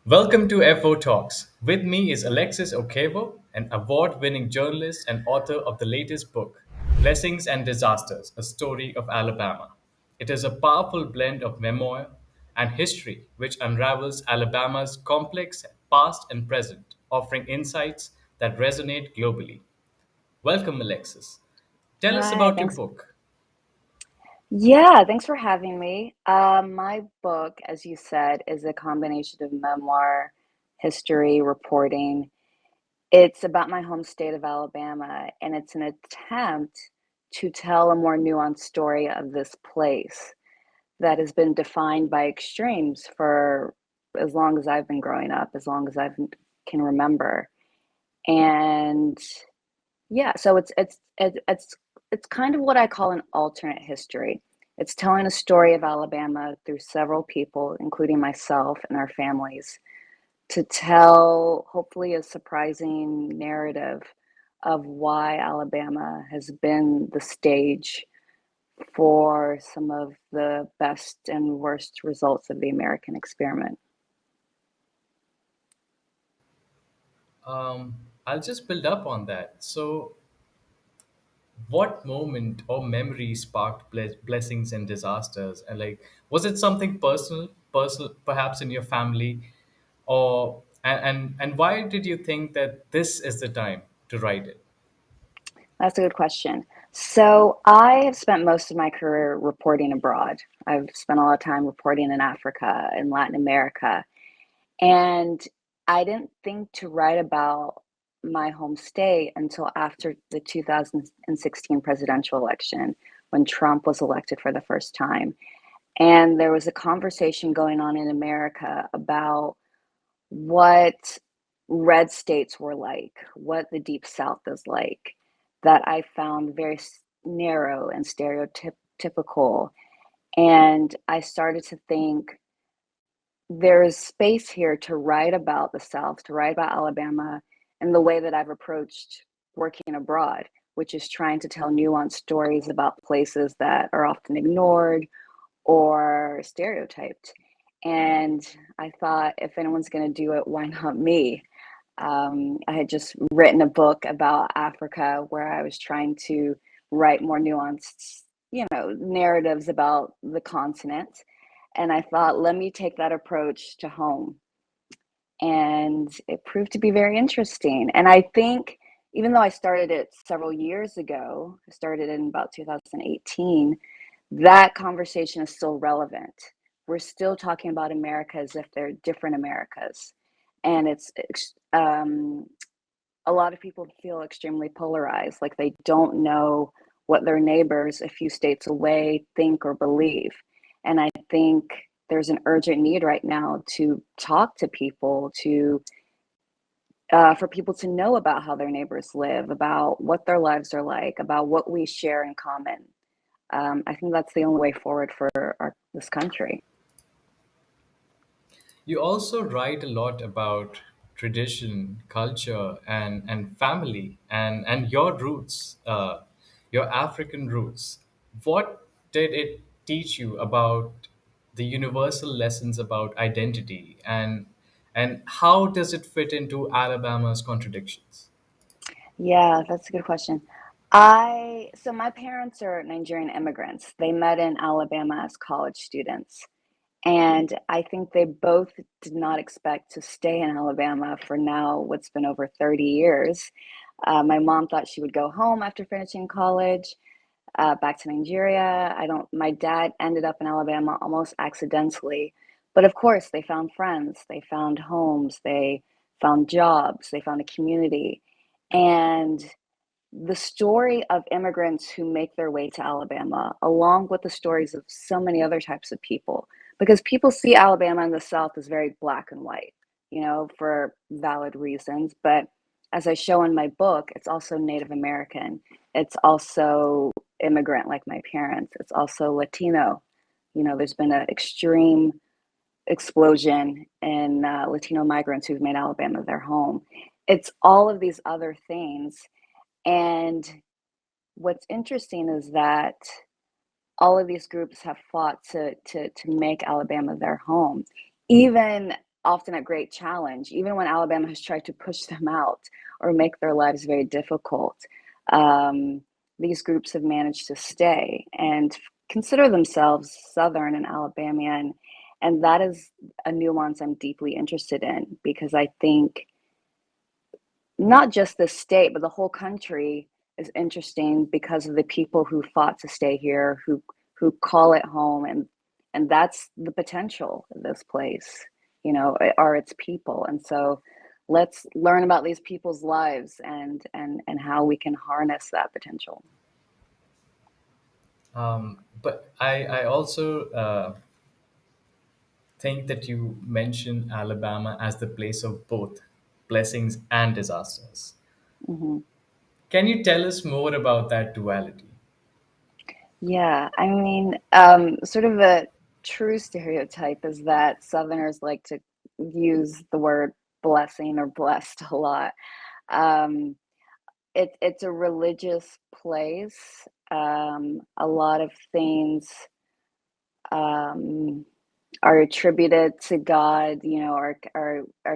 Welcome to FO Talks. With me is Alexis Okeowo, an award winning journalist and author of the latest book, Blessings and Disasters A Story of Alabama. It is a powerful blend of memoir and history which unravels Alabama's complex past and present, offering insights that resonate globally. Welcome, Alexis. Tell us Hi, about your thanks. book. Yeah, thanks for having me. My book, as you said, is a combination of memoir, history, reporting. It's about my home state of Alabama, and it's an attempt to tell a more nuanced story of this place that has been defined by extremes for as long as I've been growing up, as long as I can remember. And yeah, so it's kind of what I call an alternate history. It's telling a story of Alabama through several people, including myself and our families, to tell hopefully a surprising narrative of why Alabama has been the stage for some of the best and worst results of the American experiment. Um, I'll just build up on that. What moment or memory sparked blessings and disasters? And like, was it something personal, perhaps in your family, or and why did you think that this is the time to write it? That's a good question. So I have spent most of my career reporting abroad. I've spent a lot of time reporting in Africa and Latin America. And I didn't think to write about my home state until after the 2016 presidential election when Trump was elected for the first time. And there was a conversation going on in America about what red states were like, what the Deep South is like, that I found very narrow and stereotypical. And I started to think there is space here to write about the South, to write about Alabama, and the way that I've approached working abroad, which is trying to tell nuanced stories about places that are often ignored or stereotyped. And I thought, if anyone's going to do it, why not me? I had just written a book about Africa where I was trying to write more nuanced, narratives about the continent. And I thought, let me take that approach to home. And it proved to be very interesting. And I think, even though I started it several years ago, I started in about 2018, that conversation is still relevant. We're still talking about America as if they're different Americas. And a lot of people feel extremely polarized, like they don't know what their neighbors a few states away think or believe. And I think there's an urgent need right now to talk to people, to for people to know about how their neighbors live, about what their lives are like, about what we share in common. I think that's the only way forward for this country. You also write a lot about tradition, culture, and family, and your roots, your African roots. What did it teach you about the universal lessons about identity, and how does it fit into Alabama's contradictions? Yeah, that's a good question. So my parents are Nigerian immigrants. They met in Alabama as college students. And I think they both did not expect to stay in Alabama for now what's been over 30 years. My mom thought she would go home after finishing college, back to Nigeria. My dad ended up in Alabama almost accidentally. But of course, they found friends, they found homes, they found jobs, they found a community. And the story of immigrants who make their way to Alabama, along with the stories of so many other types of people, because people see Alabama and the South as very black and white, for valid reasons. But as I show in my book, it's also Native American, it's also immigrant like my parents, it's also Latino. There's been an extreme explosion in Latino migrants who've made Alabama their home. It's all of these other things. And what's interesting is that all of these groups have fought to make Alabama their home. Even often at great challenge, even when Alabama has tried to push them out or make their lives very difficult. Um, these groups have managed to stay and consider themselves Southern and Alabamian. And that is a nuance I'm deeply interested in because I think not just the state, but the whole country is interesting because of the people who fought to stay here, who call it home, and that's the potential of this place, are its people. And so let's learn about these people's lives and how we can harness that potential. But I also think that you mentioned Alabama as the place of both blessings and disasters. Hmm. Can you tell us more about that duality? Yeah, I mean, sort of a true stereotype is that Southerners like to use the word blessing or blessed a lot. Um, it's a religious place. A lot of things um, are attributed to God, or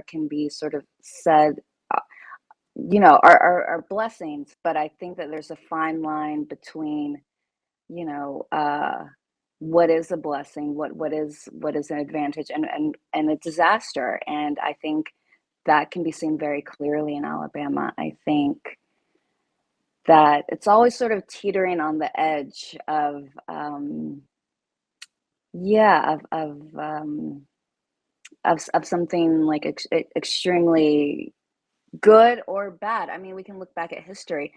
can be sort of said, uh, are blessings. But I think that there's a fine line between, you know, uh, what is a blessing, what is an advantage, and a disaster. And I think that can be seen very clearly in Alabama. I think that it's always sort of teetering on the edge of, yeah, of something like extremely good or bad. I mean, we can look back at history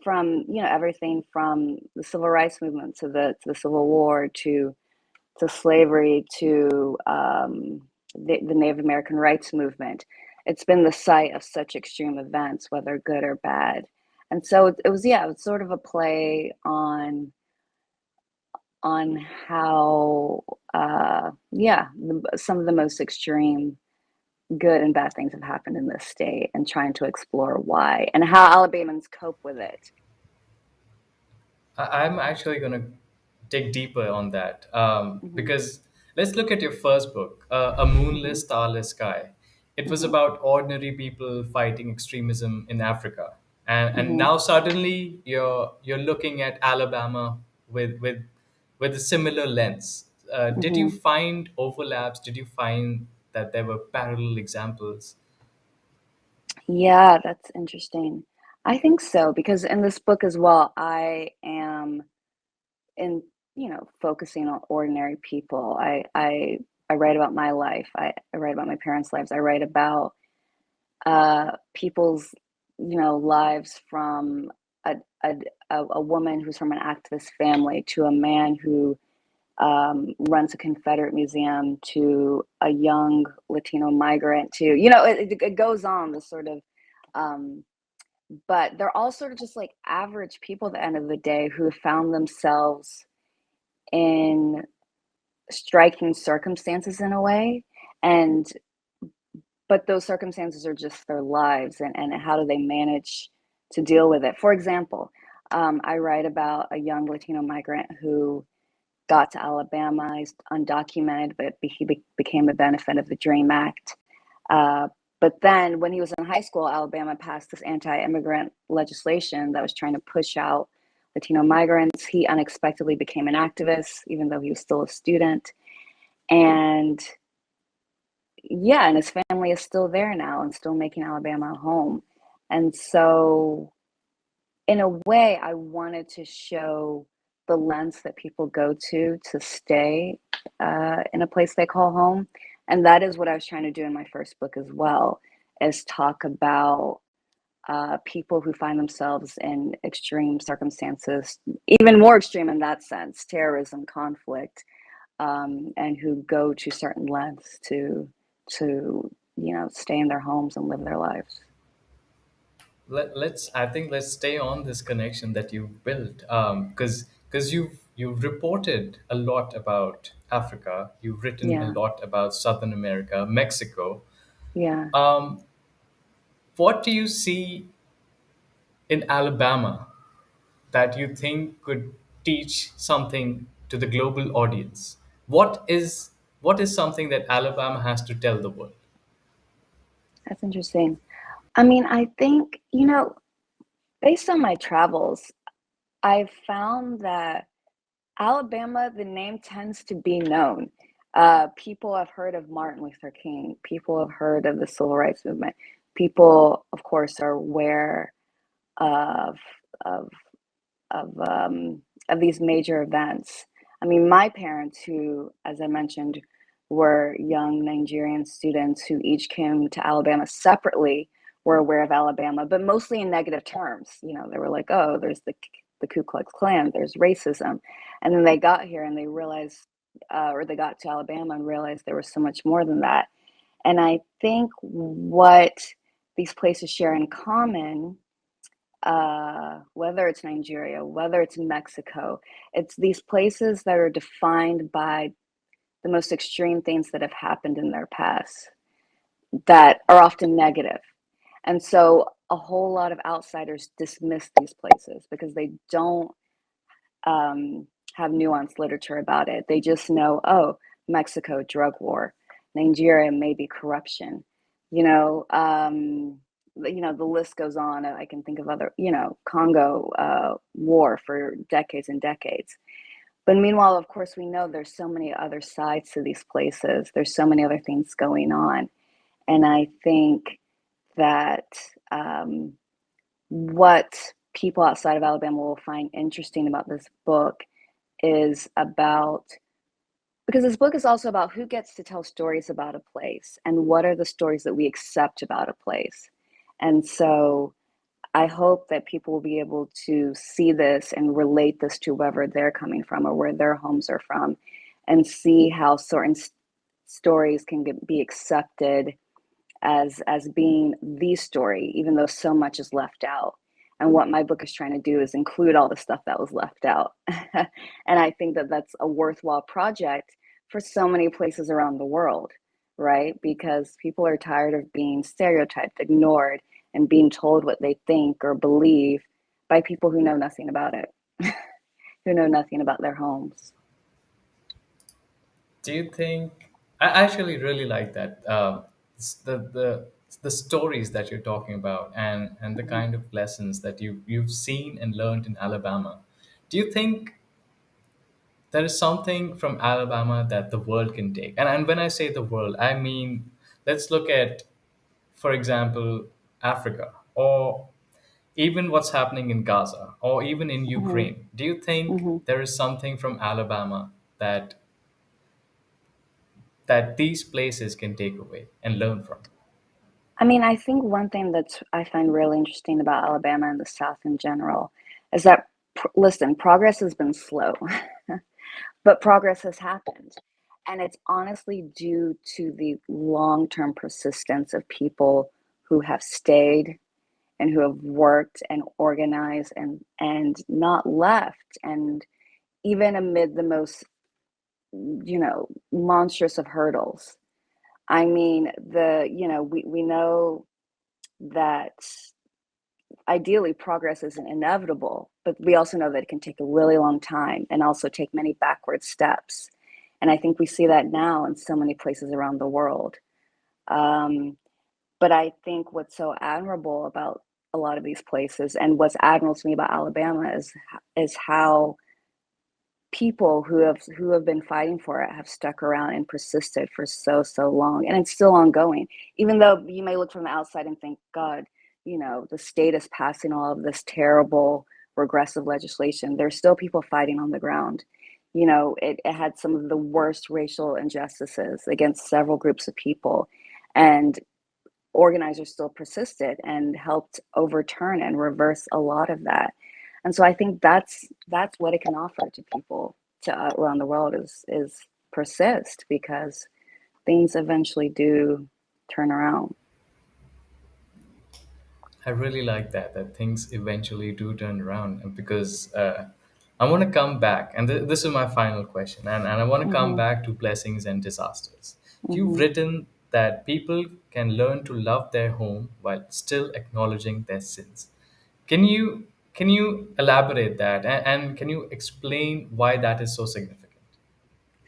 from, everything from the civil rights movement to the Civil War to slavery to the Native American rights movement. It's been the site of such extreme events, whether good or bad. And so it was, yeah, it was sort of a play on how, yeah, some of the most extreme good and bad things have happened in this state, and trying to explore why and how Alabamans cope with it. I'm actually going to dig deeper on that Hmm. because let's look at your first book, A Hmm. Moonless, Starless Sky. It was Hmm. about ordinary people fighting extremism in Africa. And Hmm. now suddenly you're looking at Alabama with a similar lens. Did you Hmm. find overlaps? Did you find that there were parallel examples? Yeah, that's interesting. I think so, because in this book as well, I am in, focusing on ordinary people. I write about my life. I write about my parents' lives. I write about people's, lives, from a, a a woman who's from an activist family to a man who runs a Confederate museum to a young Latino migrant to, it goes on, this sort of, um, but they're all sort of just like average people at the end of the day who have found themselves in striking circumstances in a way. And but those circumstances are just their lives, and how do they manage to deal with it. For example, I write about a young Latino migrant who got to Alabama. He's undocumented, but he became a benefit of the Dream Act. Uh, but then, when he was in high school, Alabama passed this anti-immigrant legislation that was trying to push out Latino migrants. He unexpectedly became an activist, even though he was still a student. And yeah, and his family is still there now and still making Alabama a home. And so, in a way, I wanted to show the lens that people go to stay in a place they call home. And that is what I was trying to do in my first book as well, is talk about people who find themselves in extreme circumstances, even more extreme in that sense, terrorism, conflict, and who go to certain lengths to stay in their homes and live their lives. Let's I think let's stay on this connection that you've built because you've reported a lot about Africa, you've written a Yeah, lot about Southern America, Mexico. yeah. um, what do you see in Alabama that you think could teach something to the global audience? What is something that Alabama has to tell the world? That's interesting. I mean, I think, based on my travels, I've found that Alabama, the name tends to be known. People have heard of Martin Luther King. People have heard of the Civil Rights Movement. People, of course, are aware of of of these major events. I mean, my parents, who, as I mentioned, were young Nigerian students who each came to Alabama separately, were aware of Alabama, but mostly in negative terms. They were like, "Oh, there's the Ku Klux Klan, there's racism," and then they got here and they realized, or they got to Alabama and realized there was so much more than that. And I think what these places share in common, whether it's Nigeria, whether it's Mexico, it's these places that are defined by the most extreme things that have happened in their past that are often negative. And so a whole lot of outsiders dismiss these places because they don't have nuanced literature about it. They just know, oh, Mexico, drug war, Nigeria, maybe corruption. You know, the list goes on. I can think of other, Congo war for decades and decades. But meanwhile, of course, we know there's so many other sides to these places. There's so many other things going on, and I think that what people outside of Alabama will find interesting about this book is about, because this book is also about who gets to tell stories about a place and what are the stories that we accept about a place. And so I hope that people will be able to see this and relate this to wherever they're coming from or where their homes are from, and see how certain stories can be accepted as being the story, even though so much is left out. And what my book is trying to do is include all the stuff that was left out. And I think that that's a worthwhile project for so many places around the world, right? Because people are tired of being stereotyped, ignored, and being told what they think or believe by people who know nothing about it, who know nothing about their homes. Do you think I actually really like that the stories that you're talking about and the Mhm. kind of lessons that you've seen and learned in Alabama. Do you think there is something from Alabama that the world can take? And when I say the world, I mean, let's look at, for example, Africa, or even what's happening in Gaza, or even in Mhm. Ukraine. Do you think Mhm. there is something from Alabama that these places can take away and learn from? I mean, I think one thing that I find really interesting about Alabama and the South in general is that, listen, progress has been slow, but progress has happened. And it's honestly due to the long term persistence of people who have stayed and who have worked and organized and not left. And even amid the most, monstrous of hurdles. I mean, we know that ideally progress isn't inevitable, but we also know that it can take a really long time and also take many backward steps. And I think we see that now in so many places around the world. Um, but I think what's so admirable about a lot of these places, and what's admirable to me about Alabama, is how people who have been fighting for it have stuck around and persisted for so long, and it's still ongoing. Even though you may look from the outside and think, God, the state is passing all of this terrible regressive legislation, there's still people fighting on the ground. It had some of the worst racial injustices against several groups of people, and organizers still persisted and helped overturn and reverse a lot of that. And so I think that's what it can offer to people to around the world is persist, because things eventually do turn around. I really like that things eventually do turn around, and because I want to come back, and this is my final question, and I want to come Mhm. back to blessings and disasters. You've Mhm. written that people can learn to love their home while still acknowledging their sins. Can you elaborate that, and can you explain why that is so significant?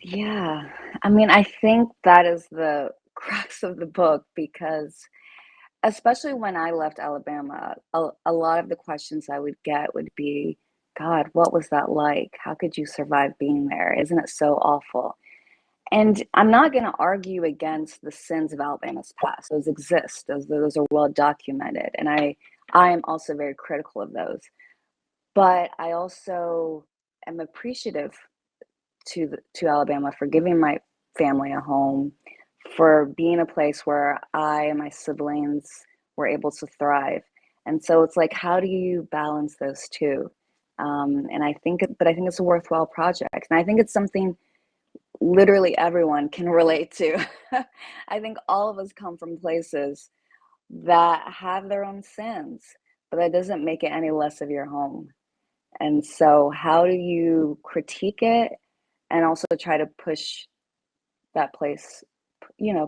Yeah. I mean, I think that is the crux of the book, because especially when I left Alabama, a lot of the questions I would get would be, God, what was that like? How could you survive being there? Isn't it so awful? And I'm not going to argue against the sins of Alabama's past. Those exist. Those are well documented, and I am also very critical of those. But I also am appreciative to Alabama for giving my family a home, for being a place where I and my siblings were able to thrive. And so it's like, how do you balance those two? And I think it's a worthwhile project, and I think it's something literally everyone can relate to. I think all of us come from places that have their own sins, but that doesn't make it any less of your home. And so, how do you critique it and also try to push that place,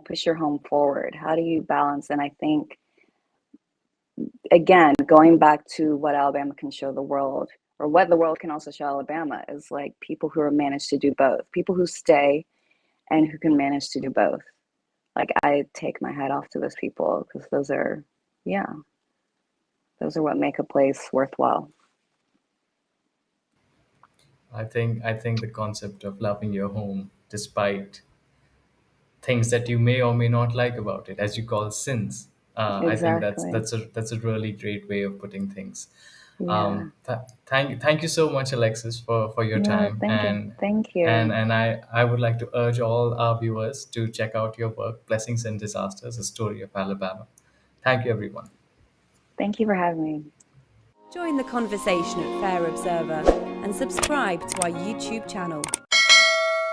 push your home forward? How do you balance? And I think, again, going back to what Alabama can show the world, or what the world can also show Alabama, is like people who are managed to do both, people who stay and who can manage to do both. Like, I take my hat off to those people because yeah, those are what make a place worthwhile. I think the concept of loving your home despite things that you may or may not like about it, as you call sins. I think Exactly. that's a really great way of putting things. Yeah. Thank you so much, Alexis, for your Yeah. time, Thank you. Thank and you. I would like to urge all our viewers to check out your work, Blessings and Disasters: A Story of Alabama. Thank you, everyone. Thank you for having me. Join the conversation at Fair Observer and subscribe to our YouTube channel.